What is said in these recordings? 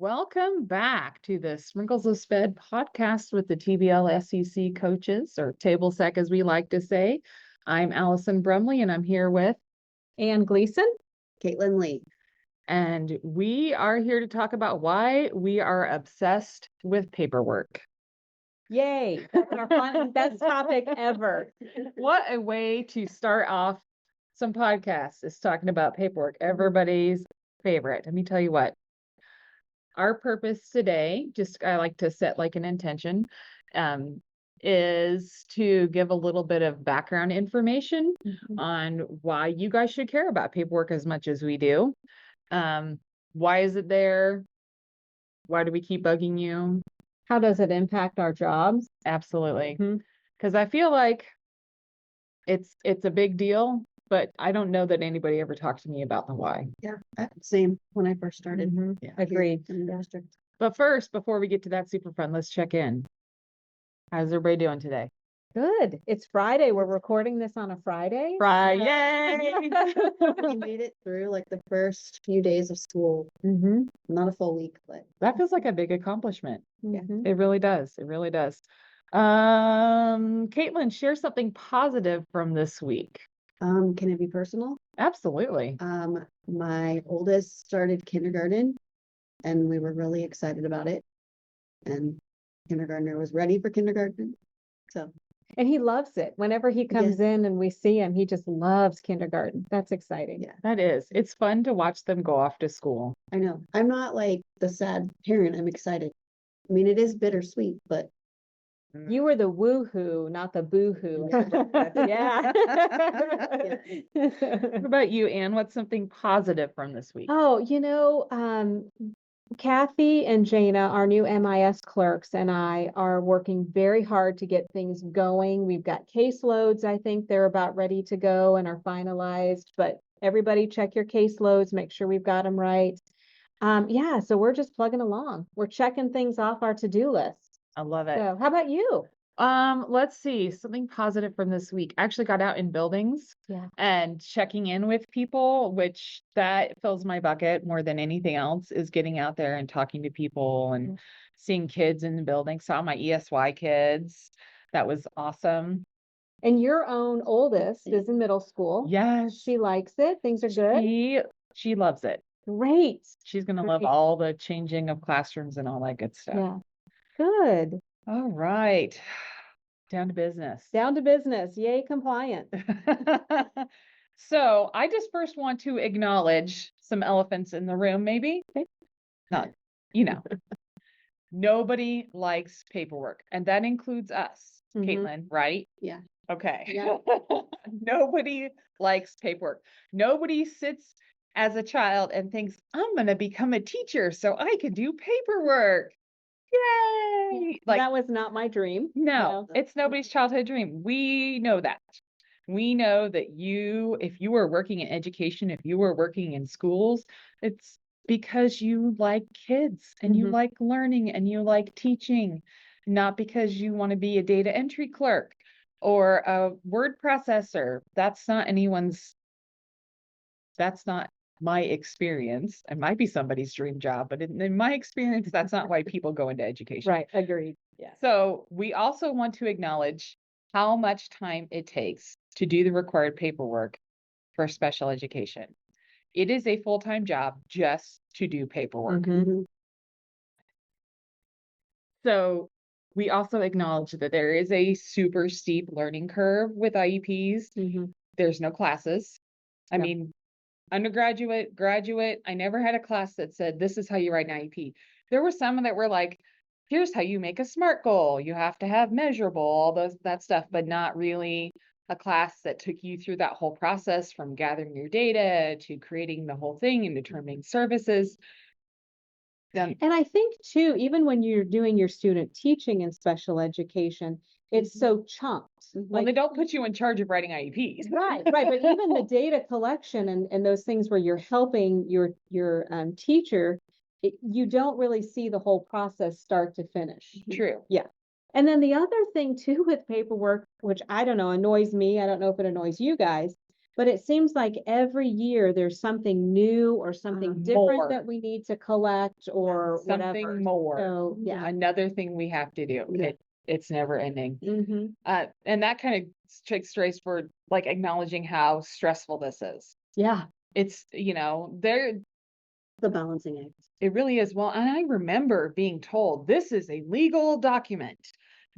Welcome back to the Sprinkles of Sped podcast with the TBLSEC coaches, or TBLSEC as we like to say. I'm Allison Brumley and I'm here with Ann Gleason. Caitlin Lee. and we are here to talk about why we are obsessed with paperwork. Yay. That's our best topic ever. What a way to start off some podcasts is talking about paperwork, everybody's favorite. Let me tell you what. Our purpose today, I like to set like an intention, is to give a little bit of background information on why you guys should care about paperwork as much as we do. Why is it there? Why do we keep bugging you? How does it impact our jobs? Absolutely. Because I feel like it's a big deal, but I don't know that anybody ever talked to me about the why. Yeah, same when I first started. Yeah. Agreed. In the district. But first, before we get to that super fun, let's check in. How's everybody doing today? Good. It's Friday. We're recording this on a Friday. Friday. We made it through like the first few days of school. Not a full week, but That feels like a big accomplishment. Mhm. It really does. It really does. Caitlin, share something positive from this week. can it be personal? Absolutely. My oldest started kindergarten and we were really excited about it. And kindergartner was ready for kindergarten. So And he loves it. Whenever he comes in and we see him, he just loves kindergarten. That's exciting. yeah, That is. It's fun to watch them go off to school. I know. I'm not like the sad parent. I'm excited. I mean, it is bittersweet, but You were the woo-hoo, not the boo-hoo. Yeah. What about you, Anne? What's something positive from this week? Oh, Kathy and Jana, our new MIS clerks, and I are working very hard to get things going. We've got caseloads. I think they're about ready to go and are finalized, but everybody check your caseloads, make sure we've got them right. Yeah, so we're just plugging along. We're checking things off our to-do list. I love it. So how about you? Let's see, something positive from this week. I actually got out in buildings and checking in with people, which that fills my bucket more than anything else, is getting out there and talking to people and seeing kids in the building. Saw my ESY kids. That was awesome. And your own oldest is in middle school. Yes. She likes it. Things are good. She loves it. Great. She's gonna love Great. all the changing of classrooms and all that good stuff. Yeah. Good. All right. Down to business. Down to business. Yay, compliant. So I just first want to acknowledge some elephants in the room, maybe. Not, nobody likes paperwork, and that includes us, Caitlin, right? Yeah. Okay. Yeah. Nobody likes paperwork. Nobody sits as a child and thinks, I'm going to become a teacher so I can do paperwork. Yay! Like, that was not my dream. no, it's nobody's childhood dream. We know that. We know that if you are working in education, if you are working in schools, it's because you like kids and you like learning and you like teaching, not because you want to be a data entry clerk or a word processor. That's not my experience. It might be somebody's dream job, but in my experience, that's not why people go into education. Right. Agreed. Yeah. So we also want to acknowledge how much time it takes to do the required paperwork for special education. It is a full-time job just to do paperwork. So we also acknowledge that there is a super steep learning curve with IEPs. There's no classes. I mean, undergraduate, graduate, I never had a class that said, this is how you write an IEP. There were some that were like, here's how you make a SMART goal. You have to have measurable, all that stuff, but not really a class that took you through that whole process from gathering your data to creating the whole thing and determining services. And I think too, even when you're doing your student teaching in special education, it's so chunked. Well, they don't put you in charge of writing IEPs. Right. But even the data collection and those things where you're helping your teacher, you don't really see the whole process start to finish. True. Yeah. And then the other thing too with paperwork, which I don't know, annoys me. I don't know if it annoys you guys, But it seems like every year there's something new or something different More. that we need to collect or whatever. Something more. So, yeah. Another thing we have to do. Yeah. It's never ending. Mm-hmm. And that kind of takes straight for like acknowledging how stressful this is. Yeah. It's, there, The balancing act. it really is. Well, and I remember being told this is a legal document.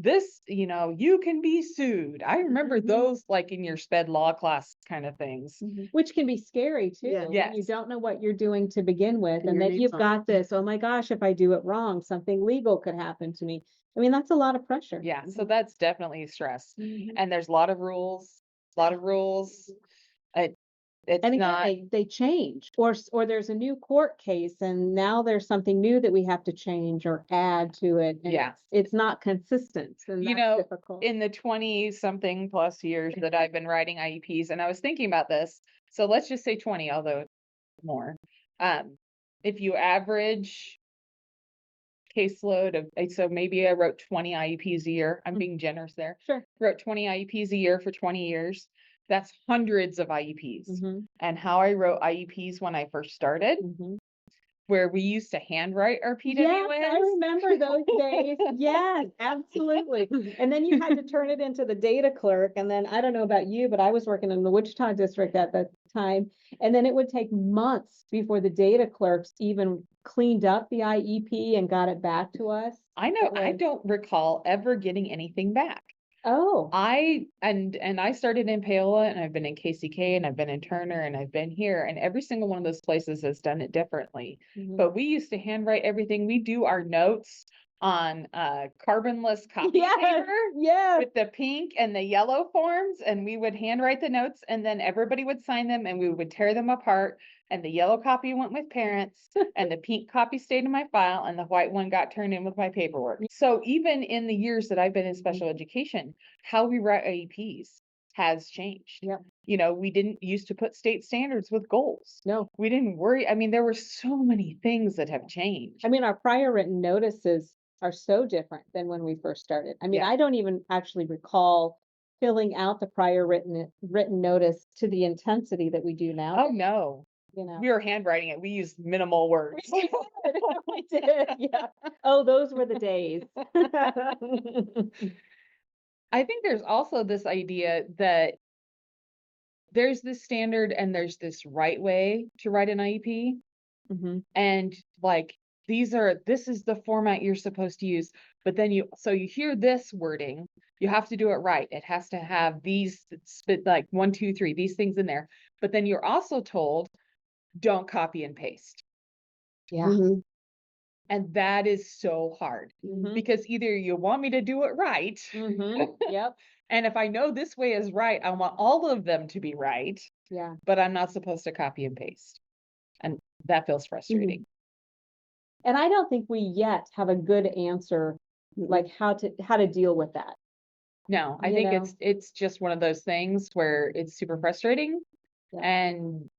This, you can be sued. I remember Mhm. those like in your sped law class kind of things. Which can be scary too. Yeah. when You Yes. don't know what you're doing to begin with. And And your then name's you've on got this, oh my gosh, if I do it wrong, something legal could happen to me. I mean, that's a lot of pressure. Yeah. So that's definitely stress. Mhm. And there's a lot of rules, It's And again, not, they change, or there's a new court case and now there's something new that we have to change or add to it. And Yeah. it's not consistent, and You that's know, difficult. in the 20 something plus years that I've been writing IEPs, and I was thinking about this. So let's just say 20, although more. If you average caseload of, so maybe I wrote 20 IEPs a year. I'm being generous there. Sure. Wrote 20 IEPs a year for 20 years. That's hundreds of IEPs. Mhm, And how I wrote IEPs when I first started, mhm. where we used to handwrite our Yes, I PWNs. remember those days. Yes, absolutely. And then you had to turn it into the data clerk. And then I don't know about you, but I was working in the Wichita district at that time. And then it would take months before the data clerks even cleaned up the IEP and got it back to us. I know, It I was- don't recall ever getting anything back. Oh, I started in Paola, and I've been in KCK, and I've been in Turner, and I've been here, and every single one of those places has done it differently. mhm. But we used to handwrite everything. We do our notes on carbonless copy Yes, paper yes. with the pink and the yellow forms, and we would handwrite the notes, and then everybody would sign them, and we would tear them apart, and the yellow copy went with parents, and the pink copy stayed in my file, and the white one got turned in with my paperwork. So even in the years that I've been in special education, how we write IEPs has changed. Yeah. We didn't used to put state standards with goals. No, We didn't worry. I mean, there were so many things that have changed. I mean, our prior written notices are so different than when we first started. I mean, Yeah. I don't even actually recall filling out the prior written notice to the intensity that we do now. Oh no, we were handwriting it. We used minimal words. We did, yeah. Oh, those were the days. I think there's also this idea that there's this standard and there's this right way to write an IEP. Mhm. And like, this is the format you're supposed to use. But then you hear this wording, you have to do it right. It has to have these like 1, 2, 3, these things in there. But then you're also told, don't copy and paste. Yeah. Mhm. And that is so hard Mhm. because either you want me to do it right. Mhm. Yep. And if I know this way is right, I want all of them to be right, Yeah. but I'm not supposed to copy and paste. And that feels frustrating. And I don't think we yet have a good answer, like how to deal with that. No, I You think know? it's just one of those things where it's super frustrating Yeah. and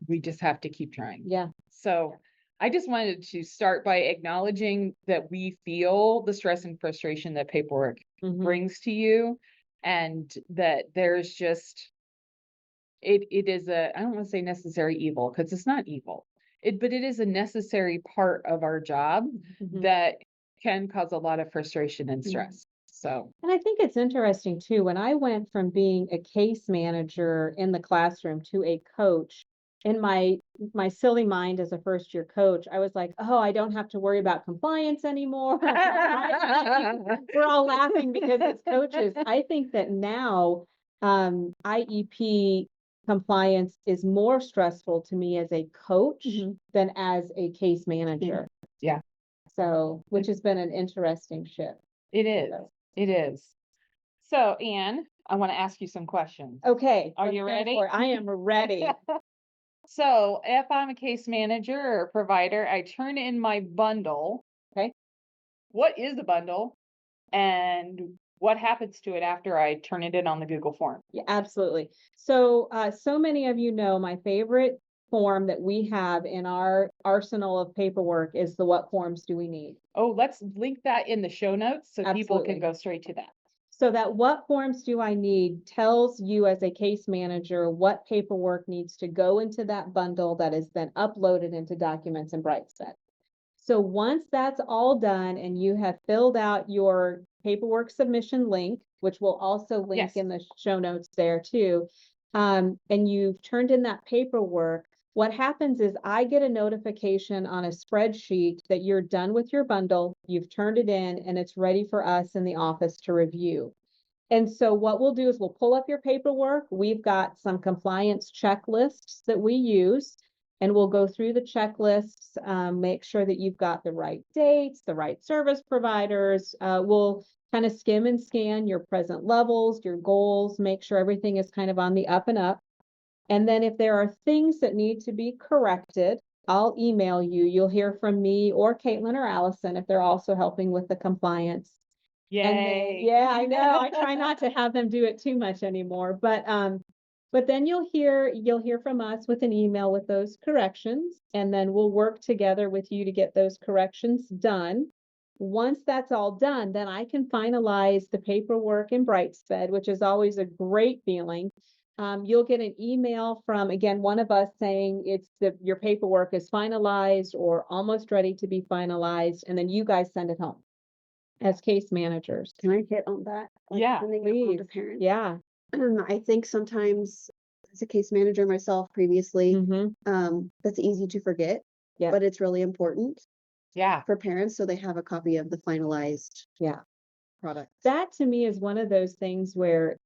we just have to keep trying. Yeah. So I just wanted to start by acknowledging that we feel the stress and frustration that paperwork Mhm. brings to you, and that there's just it is I don't want to say necessary evil because it's not evil. But it is a necessary part of our job Mhm. that can cause a lot of frustration and Mhm. stress. So And I think it's interesting too, when I went from being a case manager in the classroom to a coach, in my silly mind as a first year coach, I was like, oh, I don't have to worry about compliance anymore. We're all laughing because it's coaches. I think that now IEP compliance is more stressful to me as a coach Mhm. than as a case manager. Yeah. So, which has been an interesting shift. It is. So- It is. So, Anne, I want to ask you some questions. Okay. Are let's you go ready? for it. I am ready. So, if I'm a case manager or a provider, I turn in my bundle. Okay. What is a bundle? And what happens to it after I turn it in on the Google form? Yeah, absolutely. So, so many of you know my favorite form that we have in our arsenal of paperwork is the what forms do we need? Oh, let's link that in the show notes so people Absolutely. can go straight to that. So that what forms do I need tells you as a case manager what paperwork needs to go into that bundle that is then uploaded into documents in Brightset. So once that's all done and you have filled out your paperwork submission link, which will also link Yes. in the show notes there too, and you've turned in that paperwork, what happens is I get a notification on a spreadsheet that you're done with your bundle, you've turned it in, and it's ready for us in the office to review. And so what we'll do is we'll pull up your paperwork. We've got some compliance checklists that we use, and we'll go through the checklists, make sure that you've got the right dates, the right service providers. We'll kind of skim and scan your present levels, your goals, make sure everything is kind of on the up and up. And then if there are things that need to be corrected, I'll email you. You'll hear from me or Caitlin or Allison if they're also helping with the compliance. And then, Yay. yeah, I know. I try not to have them do it too much anymore, but then you'll hear from us with an email with those corrections, and then we'll work together with you to get those corrections done. Once that's all done, then I can finalize the paperwork in Brightsped, which is always a great feeling. You'll get an email from, again, one of us saying your paperwork is finalized or almost ready to be finalized, and then you guys send it home as case managers. Can I hit on that? Like, Yeah, sending it home to please. parents? Yeah. I think sometimes as a case manager myself previously, Mm-hmm. that's easy to forget, Yeah. but it's really important Yeah. for parents so they have a copy of the finalized Yeah. product. That to me is one of those things where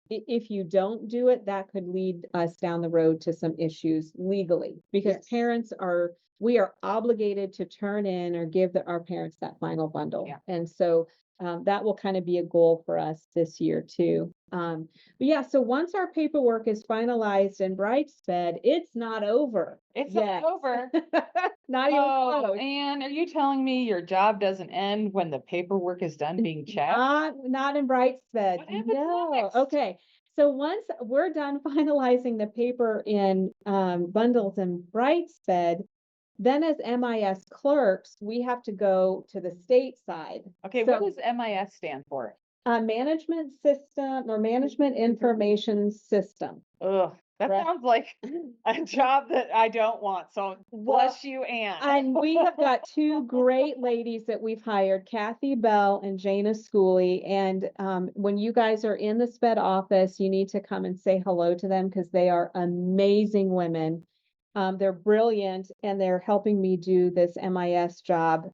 if you don't do it, that could lead us down the road to some issues legally, because Yes. we are obligated to turn in or give our parents that final bundle. Yeah. And so that will kind of be a goal for us this year too. But yeah, so once our paperwork is finalized in Brightsped, it's not over. It's yet. not over. Not even Oh, close. and are you telling me your job doesn't end when the paperwork is done being checked? Not in Brightsped. What happens No. next? Okay. So once we're done finalizing the paper in bundles in Brightsped, then as MIS clerks, we have to go to the state side. Okay, So, what does MIS stand for? management system or management information system. Ugh, that Right. sounds like a job that I don't want. So bless you, Anne. And we have got two great ladies that we've hired, Kathy Bell and Jana Schooley. And when you guys are in the SPED office, you need to come and say hello to them because they are amazing women. They're brilliant, and they're helping me do this MIS job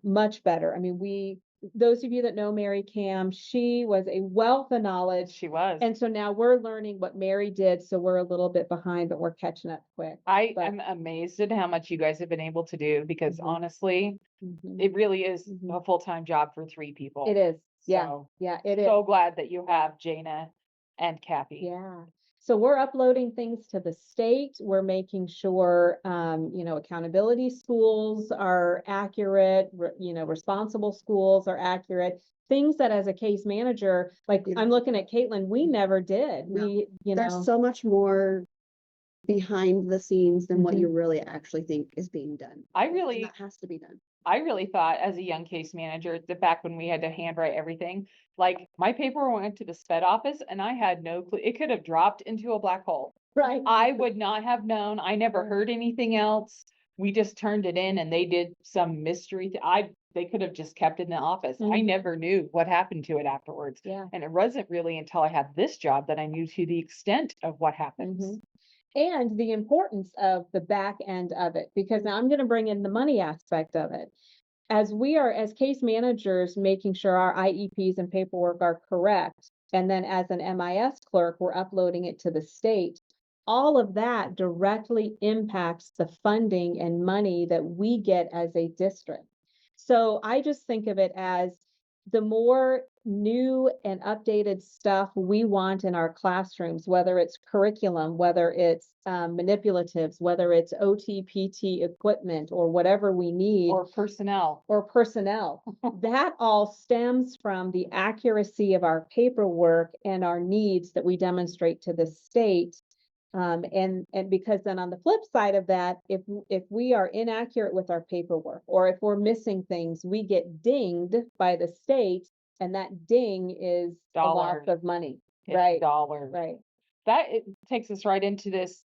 much better. I mean, those of you that know Mary Cam, she was a wealth of knowledge. She was. And so now we're learning what Mary did. So we're a little bit behind, but we're catching up quick. I But- am amazed at how much you guys have been able to do because Mhm. honestly, Mhm. it really is Mhm. a full-time job for 3 people. It is. Yeah. So, Yeah, it is. so glad that you have Jana and Kathy. Yeah. So we're uploading things to the state. We're making sure, accountability schools are accurate, responsible schools are accurate. Things that as a case manager, like Yeah. I'm looking at Caitlin, we never did. No. We, There's so much more behind the scenes than what Mhm. you really actually think is being done. I And really, that has to be done. I really thought as a young case manager, the back when we had to handwrite everything, like my paper went to the SPED office and I had no clue. It could have dropped into a black hole. right. I would not have known. I never heard anything else. We just turned it in and they did some mystery. They could have just kept it in the office. I Mhm. never knew what happened to it afterwards. Yeah. And it wasn't really until I had this job that I knew to the extent of what happens. Mhm. And the importance of the back end of it, because now I'm going to bring in the money aspect of it. As we are, as case managers, making sure our IEPs and paperwork are correct, and then as an MIS clerk, we're uploading it to the state. All of that directly impacts the funding and money that we get as a district. So I just think of it as the more new and updated stuff we want in our classrooms, whether it's curriculum, whether it's manipulatives, whether it's OT, PT equipment, or whatever we need, Or personnel. that all stems from the accuracy of our paperwork and our needs that we demonstrate to the state. And because then on the flip side of that, if we are inaccurate with our paperwork, or if we're missing things, we get dinged by the state And that ding is a loss Dollars. of money. It's Right, dollars. right. That it takes us right into this.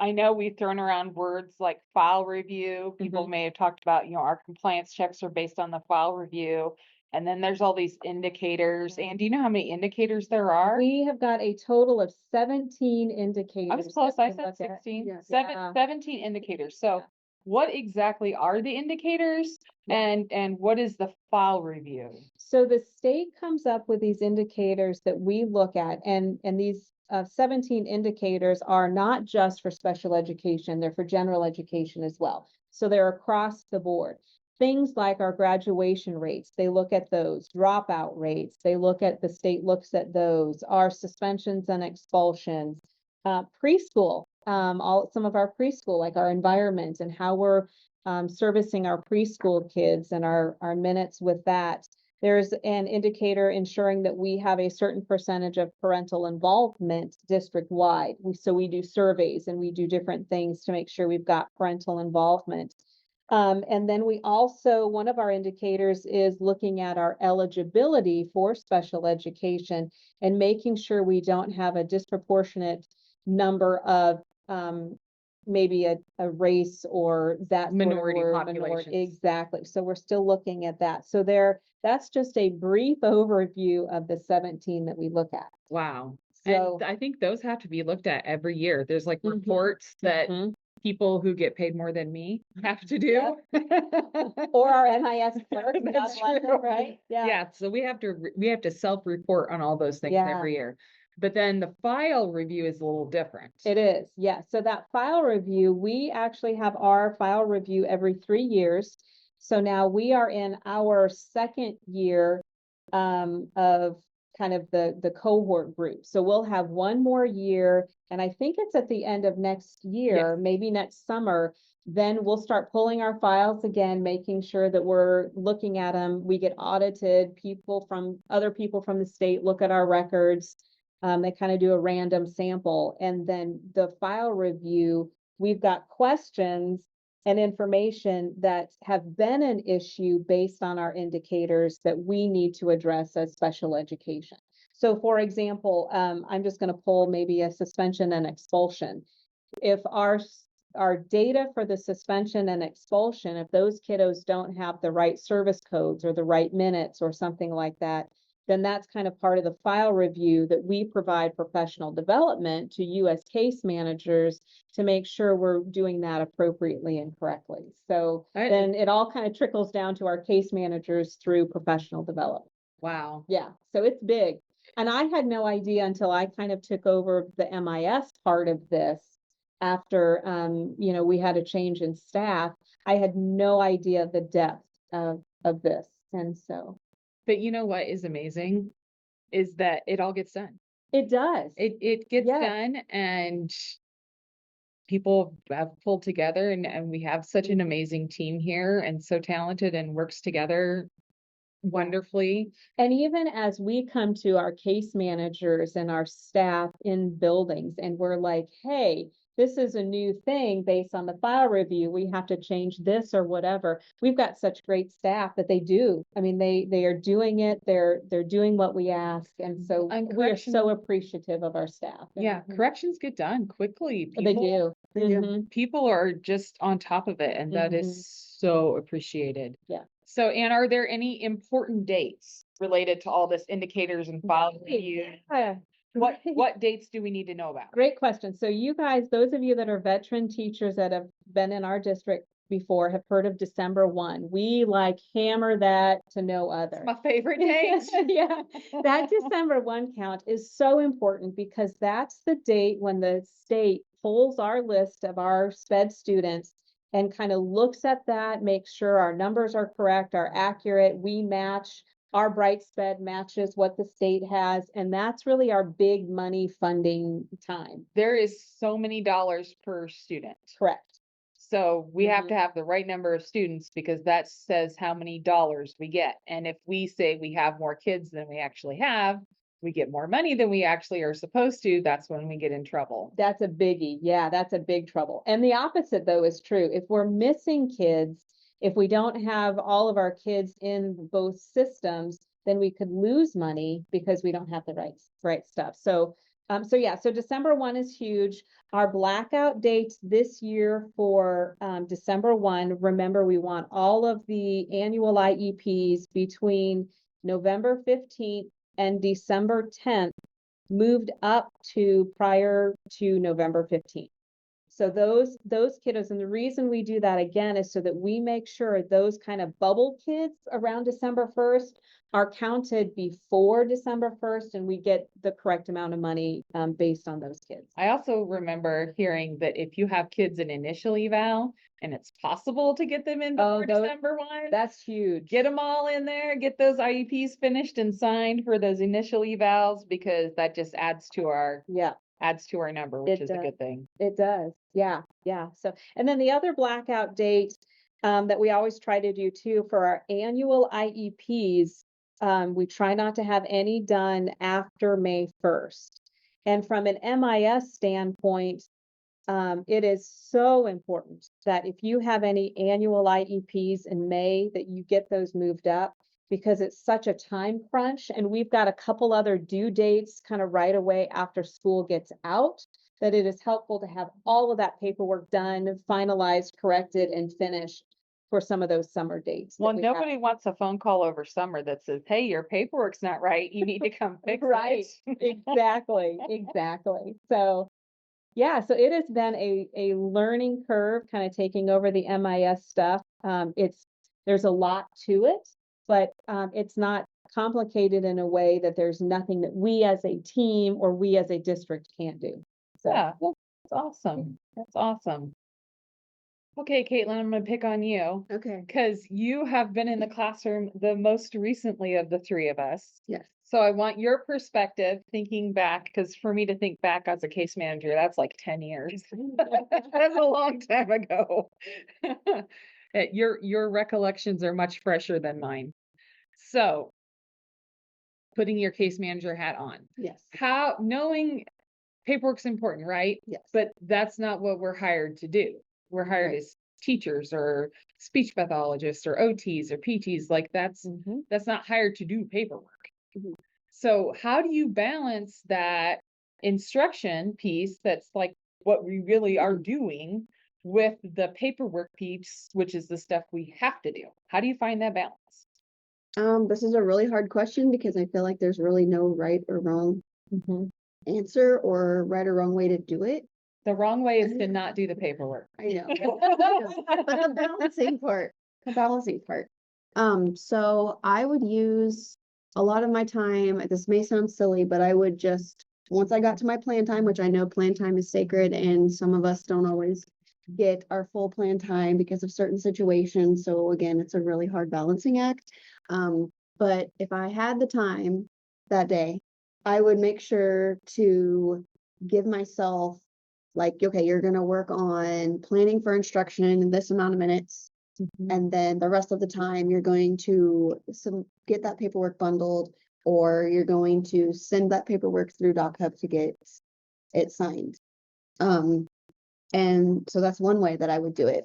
I know we've thrown around words like file review. People may have talked about, our compliance checks are based on the file review. And then there's all these indicators. And do you know how many indicators there are? We have got a total of 17 indicators. I was close. that I we said look at. 16. Yeah. 17 indicators. So what exactly are the indicators and what is the file review? So the state comes up with these indicators that we look at, and these 17 indicators are not just for special education, they're for general education as well. So they're across the board. Things like our graduation rates, they look at those. Dropout rates, the state looks at those. Our suspensions and expulsions. Preschool, some of our preschool, like our environment and how we're servicing our preschool kids and our minutes with that. There's an indicator ensuring that we have a certain percentage of parental involvement district-wide. So we do surveys and we do different things to make sure we've got parental involvement. And then we also, one of our indicators is looking at our eligibility for special education and making sure we don't have a disproportionate number of maybe a race or that Minority sort of populations. Exactly. So we're still looking at that. So that's just a brief overview of the 17 that we look at. Wow. So And I think those have to be looked at every year. There's like Mhm. reports that people who get paid more than me have to do. or our MIS clerk, That's God bless true. them, right? Yeah, so we have to self-report on all those things every year. But then the file review is a little different. It is, yeah. So that file review, we actually have our file review every 3 years. So now we are in our second year of kind of the cohort group. So we'll have one more year, and I think it's at the end of next year, maybe next summer. Then we'll start pulling our files again, making sure that we're looking at them. We get audited. Other people from the state look at our records. They kind of do a random sample, and then the file review, we've got questions and information that have been an issue based on our indicators that we need to address as special education. So for example, I'm just going to pull maybe a suspension and expulsion. If our data for the suspension and expulsion, if those kiddos don't have the right service codes or the right minutes or something like that, then that's kind of part of the file review that we provide professional development to US case managers to make sure we're doing that appropriately and correctly. So then it all kind of trickles down to our case managers through professional development. Wow. Yeah, so it's big. And I had no idea until I kind of took over the MIS part of this after, we had a change in staff. I had no idea the depth of this. And so. But you know what is amazing is that it all gets done. It does. It gets done, and people have pulled together, and we have such an amazing team here and so talented and works together wonderfully. And even as we come to our case managers and our staff in buildings and we're like, hey, this is a new thing based on the file review, we have to change this or whatever. We've got such great staff that they do. I mean, they are doing it. They're doing what we ask. And so we're so appreciative of our staff. Yeah, corrections get done quickly. They do. People are just on top of it, and that is so appreciated. Yeah. So, Anne, are there any important dates related to all this indicators and file review? What dates do we need to know about? Great question. So you guys, those of you that are veteran teachers that have been in our district before have heard of December 1. We hammer that to no other. It's my favorite date. Yeah, that December 1 count is so important because that's the date when the state pulls our list of our SPED students and kind of looks at that, makes sure our numbers are correct, are accurate. We match, our Bright SPED matches what the state has. And that's really our big money funding time. There is so many dollars per student. Correct. So we have to have the right number of students because that says how many dollars we get. And if we say we have more kids than we actually have, we get more money than we actually are supposed to, that's when we get in trouble. That's a biggie. Yeah, that's a big trouble. And the opposite, though, is true. If we're missing kids, if we don't have all of our kids in both systems, then we could lose money because we don't have the right stuff. So December 1 is huge. Our blackout dates this year for December 1, remember, we want all of the annual IEPs between November 15th and December 10th moved up to prior to November 15th. So those kiddos, and the reason we do that again is so that we make sure those kind of bubble kids around December 1st are counted before December 1st, and we get the correct amount of money based on those kids. I also remember hearing that if you have kids in initial eval and it's possible to get them in before December 1, that's huge. Get them all in there, get those IEPs finished and signed for those initial evals, because that just adds to our number, which is a good thing. It does. Yeah. So, and then the other blackout date that we always try to do too for our annual IEPs, we try not to have any done after May 1st. And from an MIS standpoint, it is so important that if you have any annual IEPs in May, that you get those moved up, because it's such a time crunch, and we've got a couple other due dates kind of right away after school gets out, that it is helpful to have all of that paperwork done, finalized, corrected, and finished for some of those summer dates. Well, nobody wants a phone call over summer that says, hey, your paperwork's not right, you need to come fix right. it. Exactly. So yeah, so it has been a learning curve, kind of taking over the MIS stuff. There's a lot to it, but it's not complicated in a way that there's nothing that we as a team or we as a district can't do. So, yeah, that's awesome. That's awesome. Okay, Caitlin, I'm going to pick on you. Okay. Because you have been in the classroom the most recently of the three of us. Yes. So I want your perspective thinking back, because for me to think back as a case manager, that's like 10 years. That's a long time ago. Your recollections are much fresher than mine. So putting your case manager hat on. Yes. Knowing paperwork's important, right? Yes. But that's not what we're hired to do. We're hired as teachers or speech pathologists or OTs or PTs. Like that's not hired to do paperwork. So how do you balance that instruction piece, that's like what we really are doing, with the paperwork piece, which is the stuff we have to do? How do you find that balance? This is a really hard question, because I feel like there's really no right or wrong answer or right or wrong way to do it. The wrong way is to not do the paperwork. I know. But the balancing part. So I would use a lot of my time, this may sound silly, but I would just, once I got to my plan time, which I know plan time is sacred, and some of us don't always get our full plan time because of certain situations. So again, it's a really hard balancing act. But if I had the time that day, I would make sure to give myself, like, okay, you're going to work on planning for instruction in this amount of minutes. And then the rest of the time, you're going to get that paperwork bundled, or you're going to send that paperwork through DocHub to get it signed. And so that's one way that I would do it.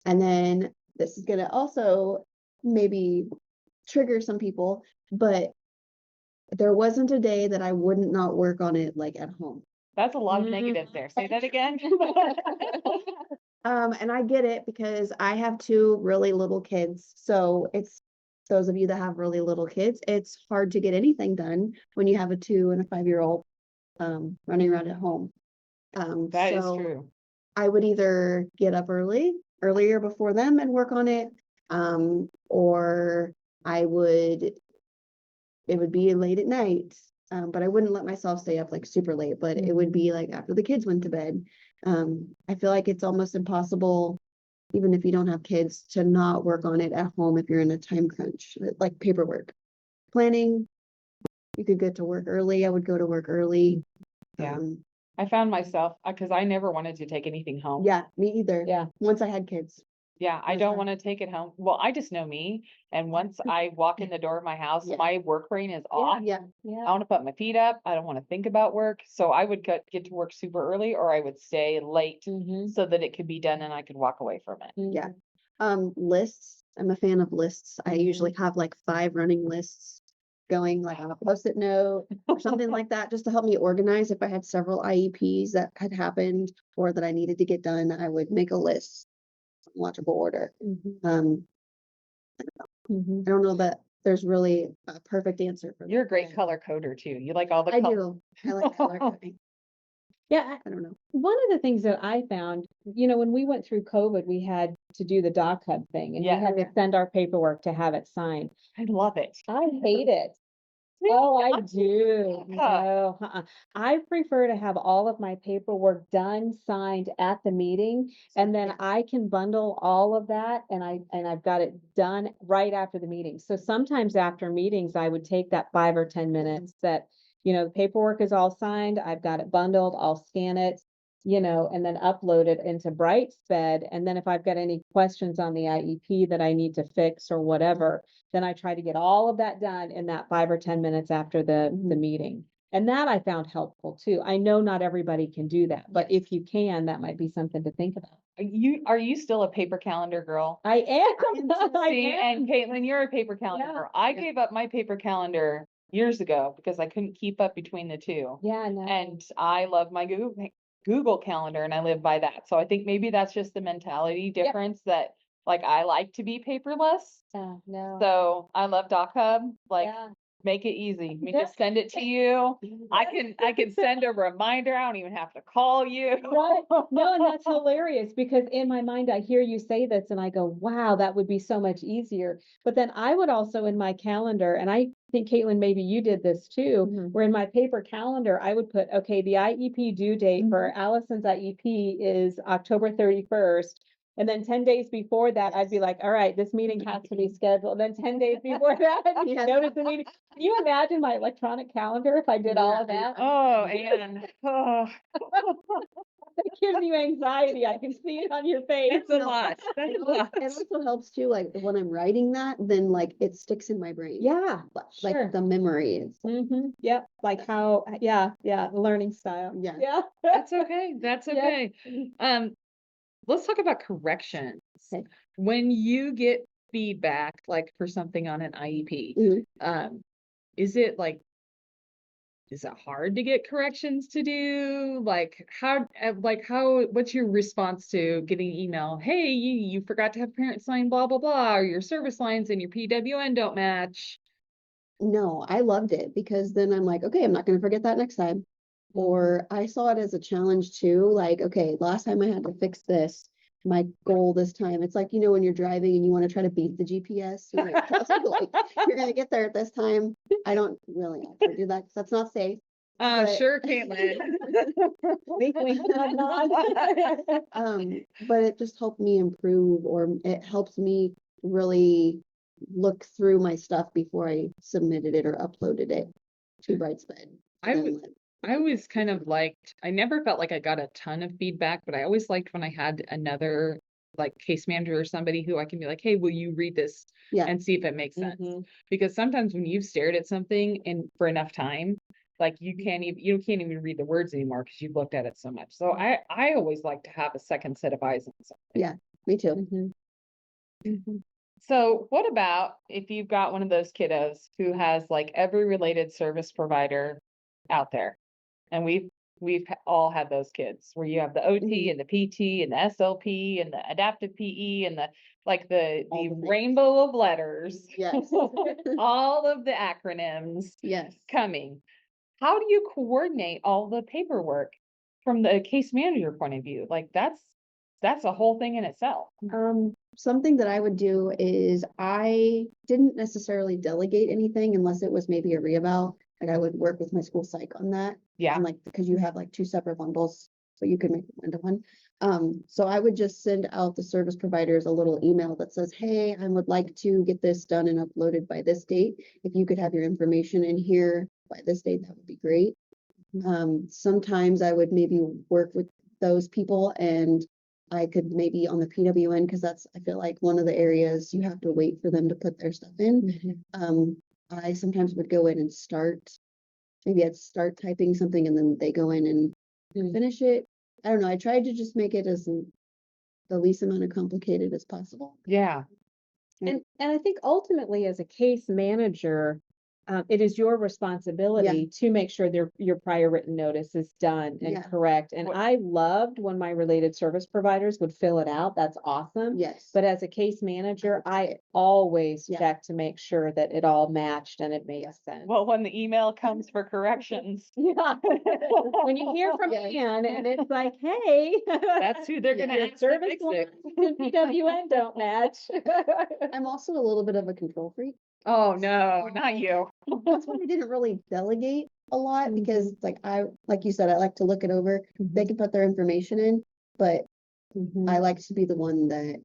And then this is going to also maybe trigger some people, but there wasn't a day that I wouldn't not work on it, like at home. That's a lot of negatives there. Say that again. And I get it, because I have two really little kids. So it's those of you that have really little kids, it's hard to get anything done when you have a 2 and a 5-year-old running around at home. That is true. I would either get up earlier before them and work on it, or it would be late at night. But I wouldn't let myself stay up like super late, but it would be like after the kids went to bed. I feel like it's almost impossible, even if you don't have kids, to not work on it at home if you're in a time crunch, like paperwork. Planning, you could get to work early. I would go to work early. Yeah. I found myself, because I never wanted to take anything home. Yeah, me either. Yeah. Once I had kids. Yeah, I don't want to take it home. Well, I just know me. And once I walk in the door of my house, my work brain is off. Yeah. I want to put my feet up. I don't want to think about work. So I would get to work super early, or I would stay late so that it could be done and I could walk away from it. Yeah. Lists. I'm a fan of lists. I usually have like 5 running lists going like on a Post-it note or something like that, just to help me organize. If I had several IEPs that had happened or that I needed to get done, I would make a list, in logical order. Mhm. I don't know that there's really a perfect answer for that. You're a great color coder too. You like all the I color. do. I like color coding. Yeah, I don't know. one of the things that I found, when we went through COVID, we had to do the Doc Hub thing and we Yeah. had to send our paperwork to have it signed. I love it. I hate it. Oh, I do. Huh. No, I prefer to have all of my paperwork done, signed at the meeting, and then I can bundle all of that and I've got it done right after the meeting. So sometimes after meetings, I would take that 5 or 10 minutes that, the paperwork is all signed, I've got it bundled, I'll scan it, and then upload it into Brightsped. And then if I've got any questions on the IEP that I need to fix or whatever, then I try to get all of that done in that 5 or 10 minutes after the meeting. And that I found helpful too. I know not everybody can do that, but if you can, that might be something to think about. Are you still a paper calendar girl? I am. I See, am. and Caitlin, you're a paper calendar Yeah. girl. I gave up my paper calendar years ago because I couldn't keep up between the two. Yeah, no. And I love my Google Calendar and I live by that. So I think maybe that's just the mentality difference that like I like to be paperless. No. So I love Doc Hub. Like Yeah. make it easy. We Yeah. just send it to you. I can send a reminder. I don't even have to call you. Right. No, and that's hilarious because in my mind, I hear you say this and I go, wow, that would be so much easier. But then I would also in my calendar, and I think Caitlin, maybe you did this too, where in my paper calendar, I would put, okay, the IEP due date for Allison's IEP is October 31st. And then 10 days before that, I'd be like, all right, this meeting has to be scheduled. And then 10 days before that, I'd Yes. notice the meeting. Can you imagine my electronic calendar if I did all of that? Oh, and It gives you anxiety. I can see it on your face. it's a lot. That's a lot. It also helps too, like when I'm writing that, then like it sticks in my brain. Yeah, Like sure. the memory is. Yep. Like how, yeah, learning style. Yeah. Yeah. That's okay. That's Yeah. okay. Let's talk about corrections. Okay. When you get feedback, like for something on an IEP, is it hard to get corrections to do? What's your response to getting email? Hey, you forgot to have parents sign blah, blah, blah, or your service lines and your PWN don't match. No, I loved it because then I'm like, okay, I'm not going to forget that next time. Or I saw it as a challenge too. Like, okay, last time I had to fix this. My goal this time, it's like, when you're driving and you want to try to beat the GPS, you're like, you're going to get there at this time. I don't really actually do that because that's not safe. But- Sure, Caitlin. Wink, wink, nod, nod. But it just helped me improve, or it helps me really look through my stuff before I submitted it or uploaded it to Brightsped. I always kind of liked, I never felt like I got a ton of feedback, but I always liked when I had another like case manager or somebody who I can be like, hey, will you read this and see if it makes sense? Because sometimes when you've stared at something and for enough time, like you can't even read the words anymore because you've looked at it so much. So I always like to have a second set of eyes on something. Yeah, me too. So what about if you've got one of those kiddos who has like every related service provider out there? And we've all had those kids where you have the OT and the PT and the SLP and the adaptive PE and the rainbow of letters. Yes. All of the acronyms Yes. coming. How do you coordinate all the paperwork from the case manager point of view? Like that's a whole thing in itself. Something that I would do is I didn't necessarily delegate anything unless it was maybe a reeval. Like I would work with my school psych on that. Yeah. And because you have like 2 separate bundles, so you could make it 1-to-1. So I would just send out the service providers a little email that says, hey, I would like to get this done and uploaded by this date. If you could have your information in here by this date, that would be great. Sometimes I would maybe work with those people and I could maybe on the PWN, because I feel like one of the areas you have to wait for them to put their stuff in. I sometimes would go in and maybe I'd start typing something and then they go in and finish it. I don't know. I tried to just make it as the least amount of complicated as possible. Yeah. And I think ultimately as a case manager, it is your responsibility to make sure your prior written notice is done and Yeah. correct. And I loved when my related service providers would fill it out. That's awesome. Yes. But as a case manager, I always Yeah. check to make sure that it all matched and it made sense. Well, when the email comes for corrections, Yeah. When you hear from Yes. Ann and it's like, hey. that's who they're gonna your ask to service fix lines it. and PWN don't match. I'm also a little bit of a control freak. Oh, no, not you. That's why I didn't really delegate a lot because it's like you said, I like to look it over. They can put their information in, but I like to be the one that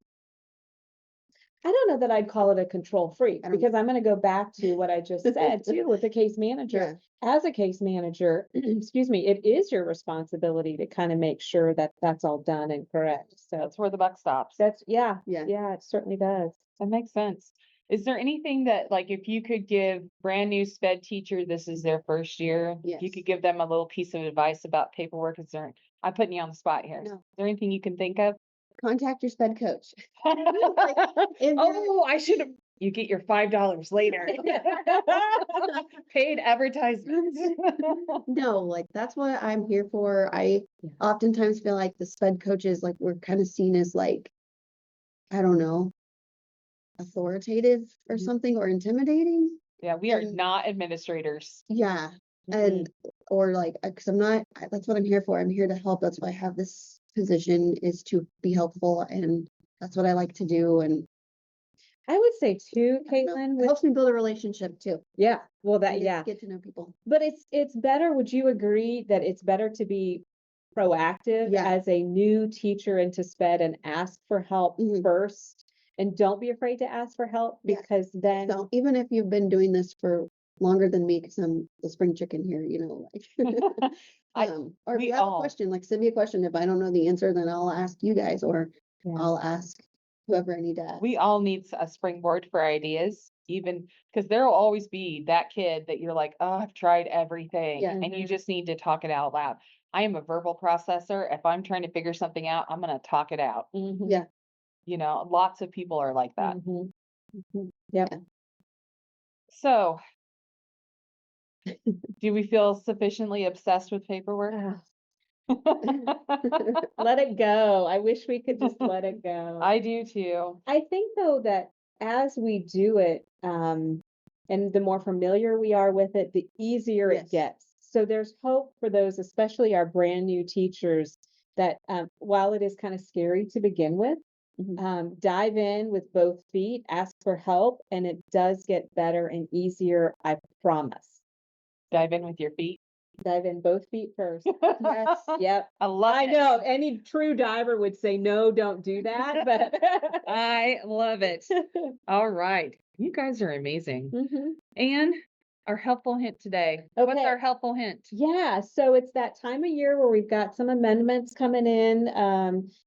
I don't know that I'd call it a control freak I don't- because I'm going to go back to what I just said too with the case manager. As a case manager, excuse me, it is your responsibility to kind of make sure that that's all done and correct. So That's where the buck stops. yeah, Yeah. it certainly does. That makes sense. Is there anything that, like, if you could give brand new sped teacher, this is their first year, if you Yes. could give them a little piece of advice about paperwork, I'm putting you on the spot here. Is No. there anything you can think of? contact your sped coach. Oh, I should have. You get your $5 later. Paid advertisements. No, like that's what I'm here for. I oftentimes feel like the sped coaches, like we're kind of seen as like, I don't know, authoritative or something or intimidating. Yeah, we are And- not administrators. Yeah. And or like, because that's what I'm here for. I'm here to help. That's why I have this position, is to be helpful, and that's what I like to do. And I would say too, I don't know, Caitlin, it with, helps me build a relationship too. well, that, and yeah. get to know people. But it's better, would you agree that it's better to be proactive Yeah. as a new teacher into sped and ask for help Mhm. first? And don't be afraid to ask for help Yeah. because then, So even if you've been doing this for longer than me, because I'm the spring chicken here, like. Or if we you have all- a question, like send me a question. If I don't know the answer, then I'll ask you guys, or Yeah. I'll ask whoever I need to ask. We all need a springboard for ideas, even because there will always be that kid that you're like, oh, I've tried everything. Yeah. And you just need to talk it out loud. I am a verbal processor. If I'm trying to figure something out, I'm going to talk it out. Mhm, Yeah. You know, lots of people are like that. mhm, mhm. Yep. So, do we feel sufficiently obsessed with paperwork? Let it go. I wish we could just let it go. I do too. I think though that as we do it, and the more familiar we are with it, the easier Yes. it gets. So there's hope for those, especially our brand new teachers, that while it is kind of scary to begin with, dive in with both feet, ask for help, and it does get better and easier, I promise. Dive in with your feet. Dive in both feet first. Yes. Yep. I love I it. know any true diver would say, no, don't do that, but. I love it. All right. You guys are amazing. Mhm. And our helpful hint today. What's Okay. our helpful hint? Yeah, so it's that time of year where we've got some amendments coming in,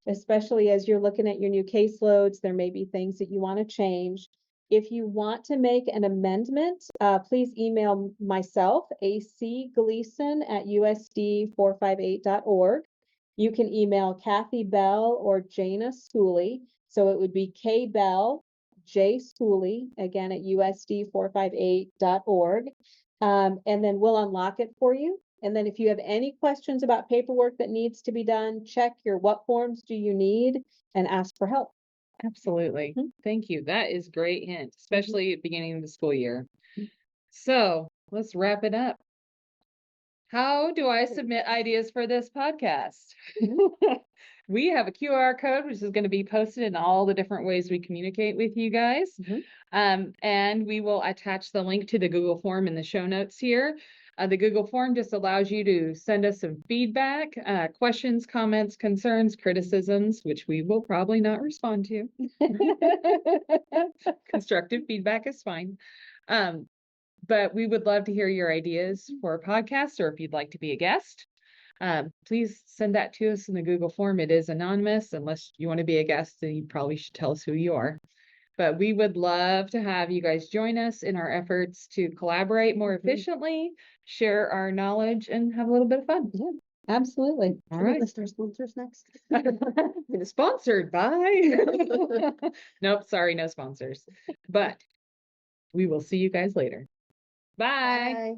especially as you're looking at your new caseloads, there may be things that you want to change. If you want to make an amendment, please email myself, acgleason@usd458.org. You can email Kathy Bell or Jana Schooley. So it would be K Bell, J Schooley, again at usd458.org. And then we'll unlock it for you. And then if you have any questions about paperwork that needs to be done, check your what forms do you need and ask for help. Absolutely. Mhm. Thank you. That is great hint, especially at the beginning of the school year. So let's wrap it up. How do I submit ideas for this podcast? We have a QR code, which is going to be posted in all the different ways we communicate with you guys. And we will attach the link to the Google form in the show notes here. The Google form just allows you to send us some feedback, questions, comments, concerns, criticisms, which we will probably not respond to. Constructive feedback is fine. But we would love to hear your ideas for a podcast, or if you'd like to be a guest. Please send that to us in the Google form. It is anonymous. Unless you want to be a guest, then you probably should tell us who you are. But we would love to have you guys join us in our efforts to collaborate more efficiently, share our knowledge, and have a little bit of fun. Yeah, absolutely. All Should we right. list our sponsors next? Sponsored by. Nope, sorry, no sponsors. But we will see you guys later. Bye. Bye.